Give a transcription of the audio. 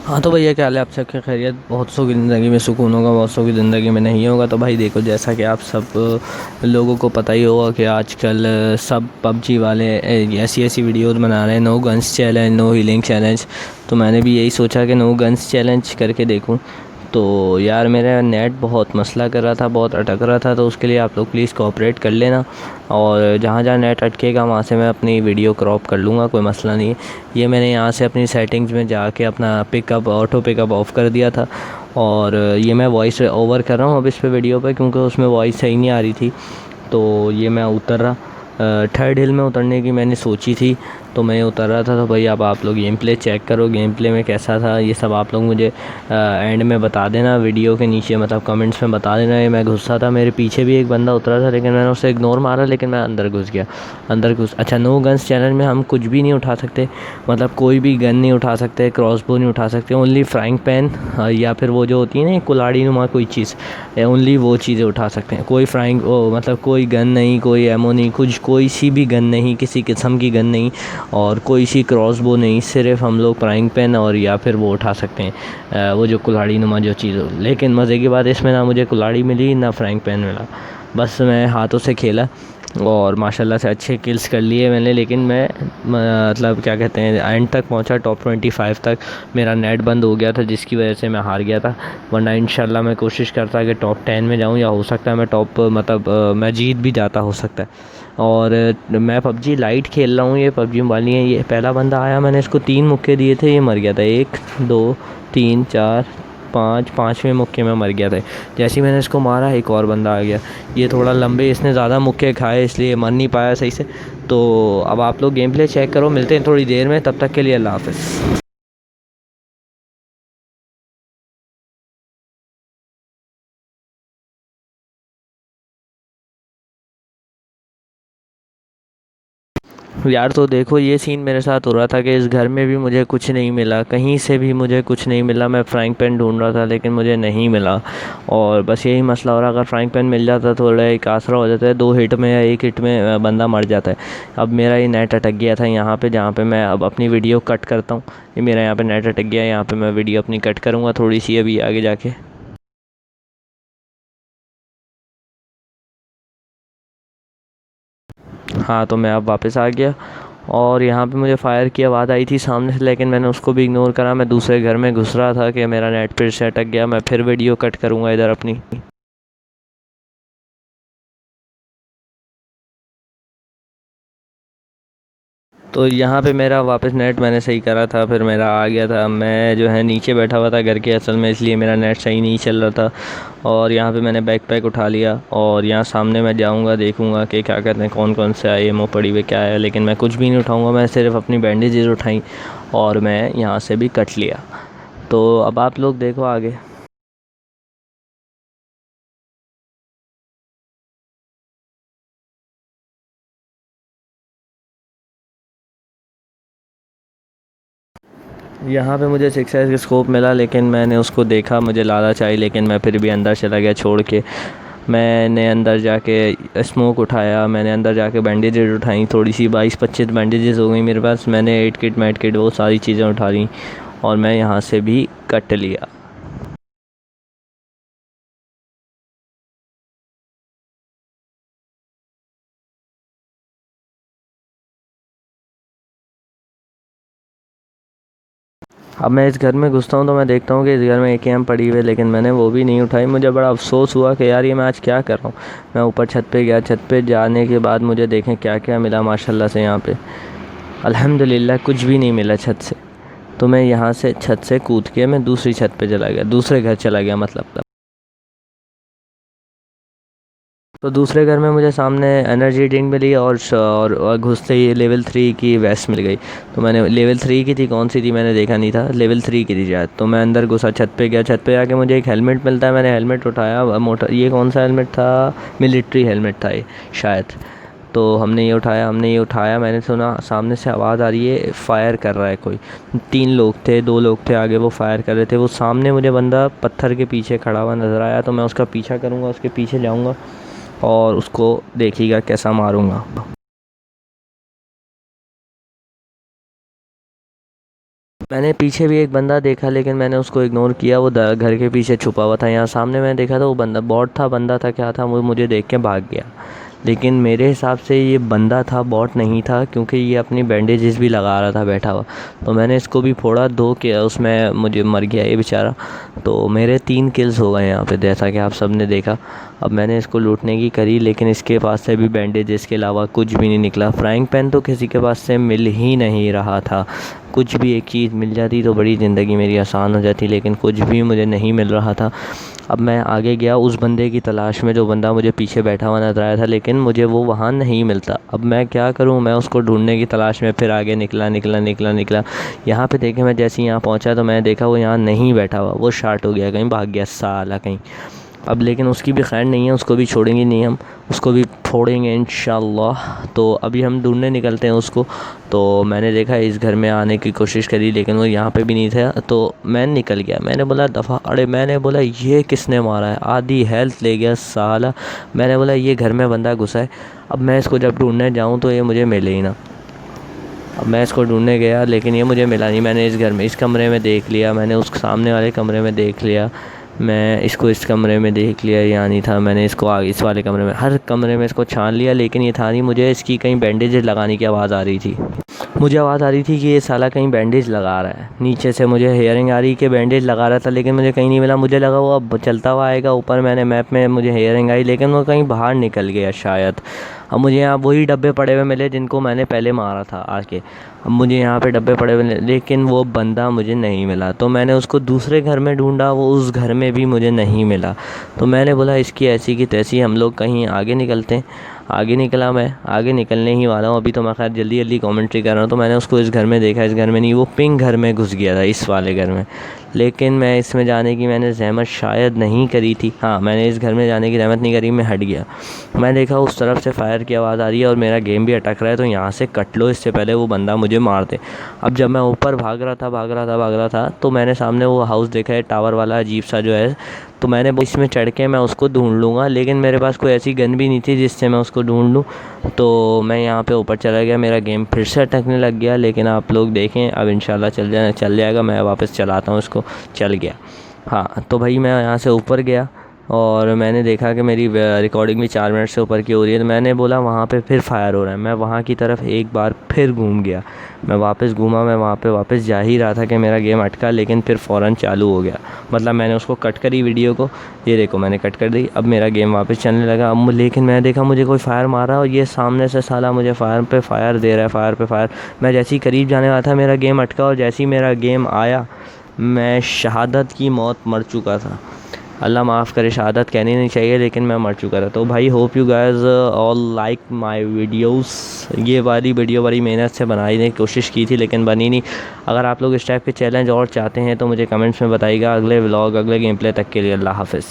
हाँ तो भैया, क्या हाल है आप सबकी? खैरियत? बहुत सौ की ज़िंदगी में सुकून होगा, बहुत सौ की ज़िंदगी में नहीं होगा। तो भाई देखो, जैसा कि आप सब लोगों को पता ही होगा कि आजकल सब पबजी वाले ऐसी ऐसी वीडियोस बना रहे हैं, no guns challenge, no healing challenge. तो मैंने भी यही सोचा कि नो गन्स चैलेंज करके देखूं। तो यार, मेरा नेट बहुत मसला कर रहा था, बहुत अटक रहा था। तो उसके लिए आप लोग प्लीज़ कोऑपरेट कर लेना, और जहाँ जहाँ नेट अटकेगा वहाँ से मैं अपनी वीडियो क्रॉप कर लूँगा, कोई मसला नहीं है। ये मैंने यहाँ से अपनी सेटिंग्स में जाके अपना पिकअप, ऑटो पिकअप ऑफ़ कर दिया था। और ये मैं वॉइस ओवर कर रहा हूँ अब इस पे वीडियो पे, क्योंकि उसमें वॉइस सही नहीं आ रही थी। तो ये मैं उतर रहा, थर्ड हिल में उतरने की मैंने सोची थी, तो मैं उतर रहा था। तो भाई अब आप लोग गेम प्ले चेक करो, गेम प्ले में कैसा था ये सब आप लोग मुझे एंड में बता देना, वीडियो के नीचे मतलब कमेंट्स में बता देना। ये मैं घुसा था, मेरे पीछे भी एक बंदा उतरा था, लेकिन मैंने उसे इग्नोर मारा, लेकिन मैं अंदर घुस गया। अंदर घुस अच्छा, नो गन्स चैलेंज में हम कुछ भी नहीं उठा सकते, मतलब कोई भी गन नहीं उठा सकते, क्रॉसबो नहीं उठा सकते, ओनली फ्राइंग पैन या फिर वो जो होती है ना कुल्हाड़ी नुमा कोई चीज़, ओनली वो चीज़ें उठा सकते हैं। कोई फ्राइंग मतलब कोई गन नहीं, कोई एमो नहीं, कुछ कोई सी भी गन नहीं, किसी किस्म की गन नहीं, और कोई सी क्रॉसबो नहीं। सिर्फ हम लोग फ्राइंग पैन और या फिर वो उठा सकते हैं, वो जो कुल्हाड़ी नुमा जो चीज़ हो। लेकिन मज़े की बात इसमें, ना मुझे कुल्हाड़ी मिली ना फ्राइंग पैन मिला, बस मैं हाथों से खेला और माशाल्लाह से अच्छे किल्स कर लिए मैंने। लेकिन मैं मतलब क्या कहते हैं, एंड तक पहुंचा, टॉप 25 तक। मेरा नेट बंद हो गया था, जिसकी वजह से मैं हार गया था। वरना इंशाल्लाह मैं कोशिश करता कि टॉप 10 में जाऊं, या हो सकता है मैं टॉप मतलब मैं जीत भी जाता, हो सकता है। और मैं पबजी लाइट खेल रहा हूँ, ये पबजी वाली है। ये पहला बंदा आया, मैंने इसको 3 मुक्के दिए थे, ये मर गया था। 1 2 3 4 5, पाँचवें मुक्के में मर गया था। जैसे ही मैंने इसको मारा, एक और बंदा आ गया। ये थोड़ा लंबे, इसने ज़्यादा मुक्के खाए, इसलिए मर नहीं पाया सही से। तो अब आप लोग गेम प्ले चेक करो, मिलते हैं थोड़ी देर में, तब तक के लिए अल्लाह हाफ़िज़। यार तो देखो, ये सीन मेरे साथ हो रहा था कि इस घर में भी मुझे कुछ नहीं मिला, कहीं से भी मुझे कुछ नहीं मिला। मैं फ्राइंग पैन ढूंढ रहा था, लेकिन मुझे नहीं मिला। और बस यही मसला हो रहा, अगर फ्राइंग पैन मिल जाता तो थोड़ा एक आसरा हो जाता है। 2 हिट में या 1 हिट में बंदा मर जाता है। अब मेरा ये नेट अटक गया था यहाँ पे, जहाँ पे मैं अब अपनी वीडियो कट करता हूँ। ये मेरा यहाँ पे नेट अटक गया है, यहाँ पे मैं वीडियो अपनी कट करूँगा थोड़ी सी अभी आगे जाके। हाँ तो मैं अब वापस आ गया, और यहाँ पे मुझे फ़ायर की आवाज़ आई थी सामने से, लेकिन मैंने उसको भी इग्नोर करा। मैं दूसरे घर में घुस रहा था कि मेरा नेट फिर से अटक गया। मैं फिर वीडियो कट करूँगा इधर अपनी। तो यहाँ पे मेरा वापस नेट मैंने सही करा था, फिर मेरा आ गया था। मैं जो है नीचे बैठा हुआ था घर के असल में, इसलिए मेरा नेट सही नहीं चल रहा था। और यहाँ पे मैंने बैकपैक उठा लिया, और यहाँ सामने मैं जाऊँगा, देखूँगा कि क्या कहते हैं, कौन कौन से एमओ पड़ी हुई क्या है। लेकिन मैं कुछ भी नहीं उठाऊँगा, मैं सिर्फ अपनी बैंडेजेस उठाई, और मैं यहाँ से भी कट लिया। तो अब आप लोग देखो आगे। यहाँ पे मुझे 6x का स्कोप मिला, लेकिन मैंने उसको देखा, मुझे लालच आई, लेकिन मैं फिर भी अंदर चला गया छोड़ के। मैंने अंदर जाके स्मोक उठाया, मैंने अंदर जाके बैंडेजेज उठाई, थोड़ी सी 22-25 बैंडेजेस हो गई मेरे पास। मैंने 8 किट, मैट किट, वो सारी चीज़ें उठा ली, और मैं यहाँ से भी कट लिया। अब मैं इस घर में घुसता हूँ तो मैं देखता हूँ कि इस घर में AKM पड़ी हुई है, लेकिन मैंने वो भी नहीं उठाई। मुझे बड़ा अफसोस हुआ कि यार, ये मैं आज क्या कर रहा हूँ। मैं ऊपर छत पे गया, छत पे जाने के बाद मुझे देखें क्या क्या मिला माशाल्लाह से यहाँ पे। अल्हम्दुलिल्लाह कुछ भी नहीं मिला छत से। तो मैं यहाँ से छत से कूद के मैं दूसरी छत पे चला गया, दूसरे घर चला गया मतलब। तो दूसरे घर में मुझे सामने एनर्जी ड्रिंक मिली, और घुसते ही लेवल 3 की वेस्ट मिल गई। तो मैंने लेवल 3 की थी, कौन सी थी मैंने देखा नहीं था, लेवल 3 की थी शायद। तो मैं अंदर घुसा, छत पे गया, छत पे आके मुझे एक हेलमेट मिलता है, मैंने हेलमेट उठाया। मोटर, ये कौन सा हेलमेट था? मिलिट्री हेलमेट था ये शायद। तो हमने ये उठाया। मैंने सुना सामने से आवाज़ आ रही है, फायर कर रहा है कोई। 3 लोग थे, 2 लोग थे आगे, वो फायर कर रहे थे। वो सामने मुझे बंदा पत्थर के पीछे खड़ा हुआ नज़र आया, तो मैं उसका पीछा करूँगा, उसके पीछे जाऊँगा, और उसको देखिएगा कैसा मारूंगा। मैंने पीछे भी एक बंदा देखा लेकिन मैंने उसको इग्नोर किया, वो घर के पीछे छुपा हुआ था। यहाँ सामने मैंने देखा था वो बंदा बॉट था, बंदा था क्या था, वो मुझे देख के भाग गया। लेकिन मेरे हिसाब से ये बंदा था, बॉट नहीं था, क्योंकि ये अपनी बैंडेजेस भी लगा रहा था बैठा हुआ। तो मैंने इसको भी फोड़ा, 2 के उसमें मुझे मर गया ये बेचारा। तो मेरे 3 किल्स हो गए यहाँ पे, जैसा कि आप सब ने देखा। अब मैंने इसको लूटने की करी लेकिन इसके पास से भी बैंडेजेस के अलावा कुछ भी नहीं निकला। फ्राइंग पैन तो किसी के पास से मिल ही नहीं रहा था। कुछ भी एक चीज़ मिल जाती तो बड़ी ज़िंदगी मेरी आसान हो जाती, लेकिन कुछ भी मुझे नहीं मिल रहा था। अब मैं आगे गया उस बंदे की तलाश में, जो बंदा मुझे पीछे बैठा हुआ नजर आया था, लेकिन मुझे वो वहाँ नहीं मिलता। अब मैं क्या करूँ, मैं उसको ढूंढने की तलाश में फिर आगे निकला। यहाँ पे देखे, मैं जैसे यहाँ पहुँचा तो मैं देखा वो यहाँ नहीं बैठा हुआ, वो शार्ट हो गया, कहीं भाग गया साला कहीं। अब लेकिन उसकी भी खैर नहीं है, उसको भी छोड़ेंगे नहीं हम, उसको भी फोड़ेंगे इंशाल्लाह। तो अभी हम ढूंढने निकलते हैं उसको। तो मैंने देखा इस घर में आने की कोशिश करी लेकिन वो यहाँ पे भी नहीं था, तो मैं निकल गया। मैंने बोला दफ़ा, अरे मैंने बोला ये किसने मारा है, आधी हेल्थ ले गया साला। मैंने बोला ये घर में बंदा घुसा है। अब मैं इसको जब ढूंढने जाऊँ तो ये मुझे मिले ही ना। अब मैं इसको ढूंढने गया लेकिन ये मुझे मिला नहीं। मैंने इस घर में, इस कमरे में देख लिया, मैंने उस सामने वाले कमरे में देख लिया, मैं इसको इस कमरे में देख लिया, यहाँ नहीं था। मैंने इसको आगे इस वाले कमरे में, हर कमरे में इसको छान लिया लेकिन ये था नहीं। मुझे इसकी कहीं बैंडेज लगाने की आवाज़ आ रही थी, मुझे आवाज़ आ रही थी कि ये साला कहीं बैंडेज लगा रहा है। नीचे से मुझे हेयरिंग आ रही कि बैंडेज लगा रहा था, लेकिन मुझे कहीं नहीं मिला। मुझे लगा वो अब चलता हुआ आएगा ऊपर, मैंने मैप में मुझे हेयरिंग आई लेकिन वो कहीं बाहर निकल गया शायद। अब मुझे यहाँ वही डब्बे पड़े हुए मिले जिनको मैंने पहले मारा था आके। अब मुझे यहाँ पे डब्बे पड़े हुए लेकिन वो बंदा मुझे नहीं मिला। तो मैंने उसको दूसरे घर में ढूंढा, वो उस घर में भी मुझे नहीं मिला। तो मैंने बोला इसकी ऐसी की तैसी, हम लोग कहीं आगे निकलते हैं। आगे निकला, मैं आगे निकलने ही वाला हूँ अभी, तो मैं खैर जल्दी जल्दी कमेंट्री कर रहा हूँ। तो मैंने उसको इस घर में देखा, इस घर में नहीं, वो पिंक घर में घुस गया था, इस वाले घर में। लेकिन मैं इसमें जाने की मैंने ज़हमत शायद नहीं करी थी। हाँ, मैंने इस घर में जाने की ज़हमत नहीं करी, मैं हट गया। मैं देखा उस तरफ से फायर की आवाज़ आ रही है और मेरा गेम भी अटक रहा है, तो यहाँ से कट लो इससे पहले वो बंदा मुझे मार दे। अब जब मैं ऊपर भाग रहा था तो मैंने सामने वो हाउस देखा है, टावर वाला अजीब सा जो है। तो मैंने इसमें चढ़ के मैं उसको ढूंढ लूँगा, लेकिन मेरे पास कोई ऐसी गन भी नहीं थी जिससे मैं उसको ढूंढ लूँ। तो मैं यहाँ पे ऊपर चला गया, मेरा गेम फिर से अटकने लग गया। लेकिन आप लोग देखें, अब इंशाल्लाह चल जाएगा। मैं वापस चलाता हूँ इसको, चल गया। हाँ, तो भाई मैं यहाँ से ऊपर गया और मैंने देखा कि मेरी रिकॉर्डिंग भी 4 मिनट से ऊपर की हो रही है। तो मैंने बोला वहाँ पे फिर फायर हो रहा है। मैं वहाँ की तरफ एक बार फिर घूम गया, मैं वापस घूमा, मैं वहाँ पे वापस जा ही रहा था कि मेरा गेम अटका, लेकिन फिर फ़ौरन चालू हो गया। मतलब मैंने उसको कट करी वीडियो को, ये देखो मैंने कट कर दी। अब मेरा गेम वापस चलने लगा। अब लेकिन मैं देखा मुझे कोई फायर मारा और ये सामने से साला मुझे फायर पे फायर दे रहा है, फायर पे फायर। मैं जैसे ही करीब जाने वाला था मेरा गेम अटका, और जैसे ही मेरा गेम आया मैं शहादत की मौत मर चुका था। अल्लाह माफ़ करे, शहादत कहनी नहीं चाहिए, लेकिन मैं मर चुका था। तो भाई hope you guys all like my videos. ये वाली वीडियो बड़ी मेहनत से बनाने की कोशिश की थी लेकिन बनी नहीं। अगर आप लोग इस टाइप के चैलेंज और चाहते हैं तो मुझे कमेंट्स में बताइएगा। अगले व्लॉग, अगले गेम प्ले तक के लिए अल्लाह हाफ़िज़।